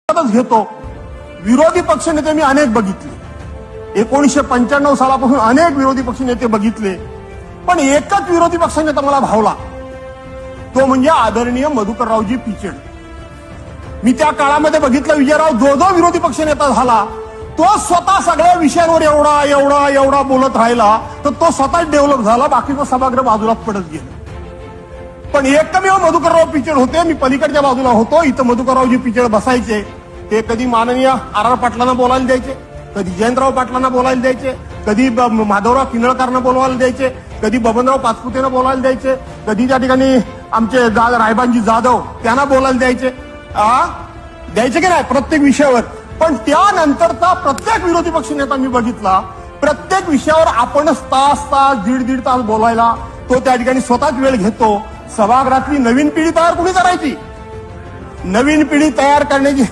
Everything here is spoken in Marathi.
घेतो. विरोधी पक्षनेते मी अनेक बघितले. 1995 सालापासून अनेक विरोधी पक्षनेते बघितले, पण एकच विरोधी पक्षनेता मला भावला, तो म्हणजे आदरणीय मधुकररावजी पिचड. मी त्या काळामध्ये बघितलं, विजयराव जो विरोधी पक्षनेता झाला तो स्वतः सगळ्या विषयांवर एवढा एवढा एवढा बोलत राहिला, तर तो स्वतःच डेव्हलप झाला, बाकीचं सभागृह बाजूला पडत गेलं. पण एकमेव मधुकरराव पिचड होते. मी पलीकडच्या बाजूला होतो, इथं मधुकररावजी पिचड बसायचे. ते कधी माननीय आर पाटलांना बोलायला द्यायचे, कधी जयंतराव पाटलांना बोलायला द्यायचे, कधी माधवराव किनळकरांना बोलवायला द्यायचे, कधी बबनराव पाचपुतेंना बोलायला द्यायचे, कधी त्या ठिकाणी आमचे रायबांजी जाधव त्यांना बोलायला द्यायचे. द्यायचे की नाही प्रत्येक विषयावर. पण त्यानंतरचा प्रत्येक विरोधी पक्षनेता मी बघितला, प्रत्येक विषयावर आपणच तास दीड तास बोलायला तो त्या ठिकाणी स्वतःच वेळ घेतो. सभागृहातली नवीन पिढी तयार कुणी करायची? नवीन पिढी तयार करण्याची